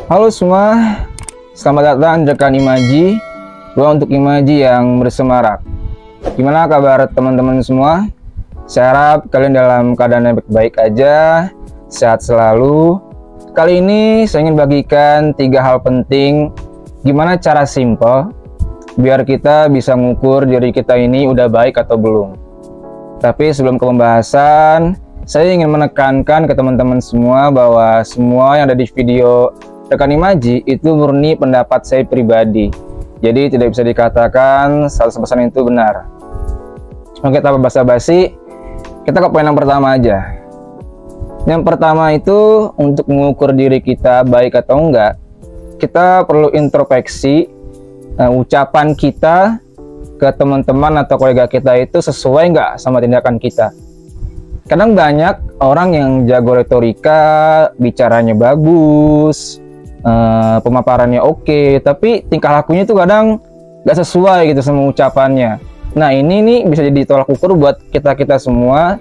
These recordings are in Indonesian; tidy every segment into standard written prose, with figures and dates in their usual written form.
Halo semua, selamat datang di rekan Imaji. Gua untuk Imaji yang bersemarak. Gimana kabar teman-teman semua? Saya harap kalian dalam keadaan yang baik-baik aja, sehat selalu. Kali ini saya ingin bagikan 3 hal penting gimana cara simple biar kita bisa ngukur diri kita ini udah baik atau belum. Tapi sebelum ke pembahasan, saya ingin menekankan ke teman-teman semua bahwa semua yang ada di video rekan Imaji itu murni pendapat saya pribadi. Jadi tidak bisa dikatakan 100% itu benar. Oke, tanpa basa-basi, kita ke poin yang pertama aja. Yang pertama itu untuk mengukur diri kita baik atau enggak, kita perlu introspeksi ucapan kita ke teman-teman atau kolega kita itu sesuai nggak sama tindakan kita. Kadang banyak orang yang jago retorika, bicaranya bagus, pemaparannya oke, tapi tingkah lakunya itu kadang nggak sesuai gitu sama ucapannya. Nah ini nih bisa jadi tolak ukur buat kita semua.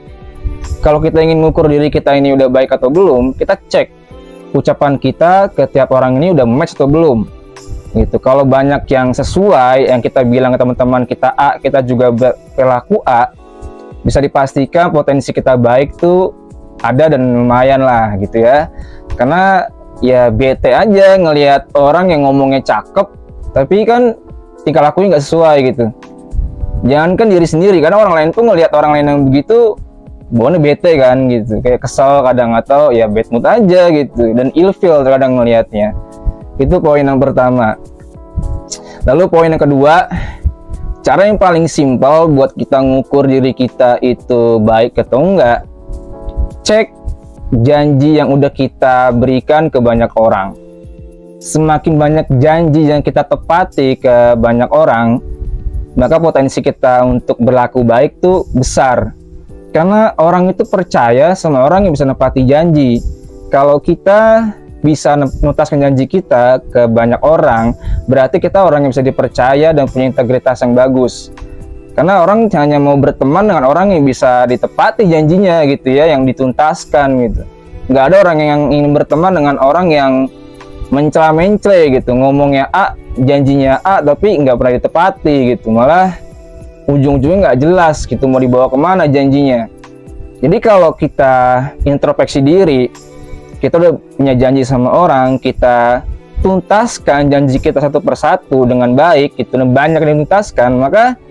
Kalau kita ingin mengukur diri kita ini udah baik atau belum, kita cek ucapan kita ke tiap orang ini udah match atau belum gitu. Kalau banyak yang sesuai, yang kita bilang ke teman-teman kita A, kita juga berperilaku A, bisa dipastikan potensi kita baik tuh ada dan lumayan lah gitu ya. Karena ya bete aja ngelihat orang yang ngomongnya cakep tapi kan tingkah lakunya nggak sesuai gitu. Jangankan diri sendiri, karena orang lain tuh ngelihat orang lain yang begitu bawaannya bete kan gitu, kayak kesel kadang atau ya bad mood aja gitu, dan ilfeel kadang ngelihatnya. Itu poin yang pertama. Lalu poin yang kedua, cara yang paling simpel buat kita ngukur diri kita itu baik atau enggak, cek janji yang udah kita berikan ke banyak orang. Semakin banyak janji yang kita tepati ke banyak orang, maka potensi kita untuk berlaku baik tuh besar. Karena orang itu percaya sama orang yang bisa nepati janji. Kalau kita bisa menuntaskan janji kita ke banyak orang, berarti kita orang yang bisa dipercaya dan punya integritas yang bagus. Karena orang hanya mau berteman dengan orang yang bisa ditepati janjinya gitu ya, yang dituntaskan gitu. Nggak ada orang yang ingin berteman dengan orang yang mencela-mencela gitu, ngomongnya A, janjinya A, tapi nggak pernah ditepati gitu. Malah ujung-ujungnya nggak jelas gitu mau dibawa kemana janjinya. Jadi kalau kita introspeksi diri, kita udah punya janji sama orang, kita tuntaskan janji kita satu persatu dengan baik, itu banyak yang dituntaskan, maka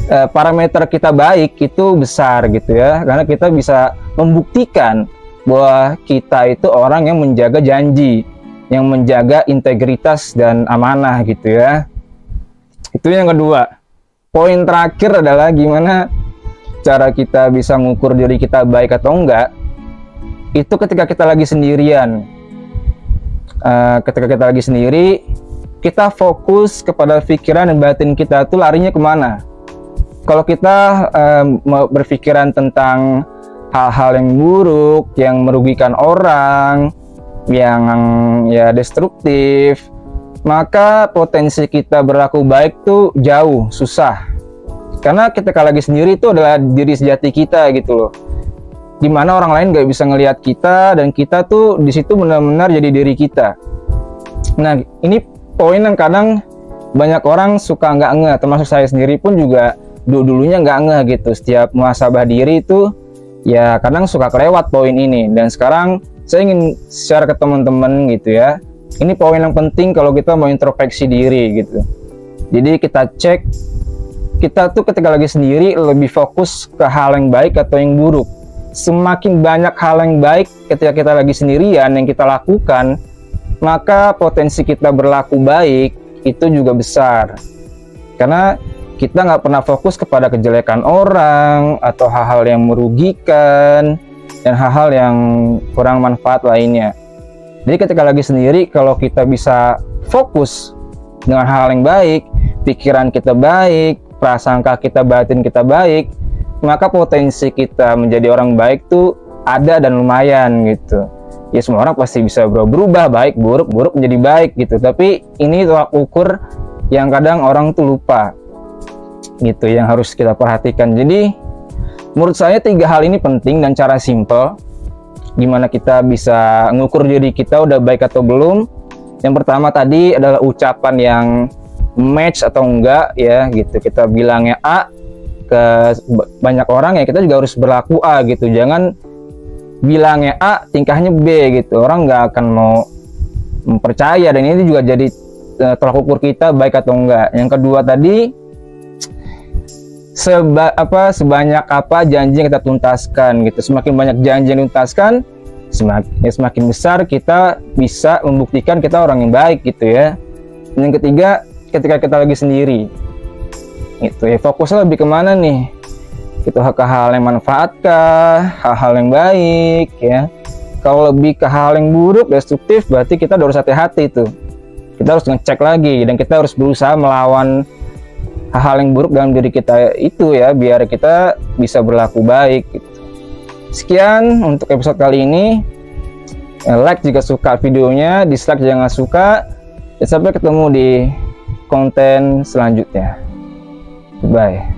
parameter kita baik itu besar gitu ya. Karena kita bisa membuktikan bahwa kita itu orang yang menjaga janji, yang menjaga integritas dan amanah gitu ya. Itu yang kedua. Poin terakhir adalah gimana cara kita bisa mengukur diri kita baik atau enggak. Itu ketika kita lagi sendirian. Ketika kita lagi sendiri, kita fokus kepada pikiran dan batin kita tuh larinya kemana. Kalau kita berpikiran tentang hal-hal yang buruk, yang merugikan orang, yang ya destruktif, maka potensi kita berlaku baik tuh jauh susah. Karena ketika lagi sendiri itu adalah diri sejati kita gitu loh, dimana orang lain gak bisa ngelihat kita, dan kita tuh di situ benar-benar jadi diri kita. Nah ini poin yang kadang banyak orang suka nggak ngeh, termasuk saya sendiri pun juga dulunya nggak ngeh gitu. Setiap muhasabah diri itu ya kadang suka kelewat poin ini, dan sekarang saya ingin share ke teman-teman gitu ya. Ini poin yang penting kalau kita mau introspeksi diri gitu. Jadi kita cek, kita tuh ketika lagi sendiri lebih fokus ke hal yang baik atau yang buruk. Semakin banyak hal yang baik ketika kita lagi sendirian yang kita lakukan, maka potensi kita berlaku baik itu juga besar. Karena kita nggak pernah fokus kepada kejelekan orang atau hal-hal yang merugikan dan hal-hal yang kurang manfaat lainnya. Jadi ketika lagi sendiri, kalau kita bisa fokus dengan hal yang baik, pikiran kita baik, prasangka kita, batin kita baik, maka potensi kita menjadi orang baik tuh ada dan lumayan gitu. Ya semua orang pasti bisa berubah, baik, buruk menjadi baik gitu. Tapi ini tolak ukur yang kadang orang tuh lupa gitu, yang harus kita perhatikan. Jadi menurut saya 3 hal ini penting dan cara simple. gimana kita bisa ngukur diri kita udah baik atau belum. Yang pertama tadi adalah ucapan yang match atau enggak ya gitu. Kita bilangnya A ke banyak orang ya, kita juga harus berlaku A gitu. Jangan bilangnya A tingkahnya B gitu, orang nggak akan mau percaya, dan ini juga jadi tolak ukur kita baik atau enggak. Yang kedua tadi, sebanyak apa janji yang kita tuntaskan gitu. Semakin banyak janji yang dituntaskan, semakin besar kita bisa membuktikan kita orang yang baik gitu ya. Dan yang ketiga, ketika kita lagi sendiri gitu ya, fokusnya lebih kemana nih, itu ke hal yang manfaatkah, hal-hal yang baik ya. Kalau lebih ke hal yang buruk, destruktif, berarti kita harus hati-hati tuh. Kita harus ngecek lagi, dan kita harus berusaha melawan hal-hal yang buruk dalam diri kita itu ya, biar kita bisa berlaku baik gitu. Sekian untuk episode kali ini. Like jika suka videonya, dislike jangan suka, dan sampai ketemu di konten selanjutnya. Bye.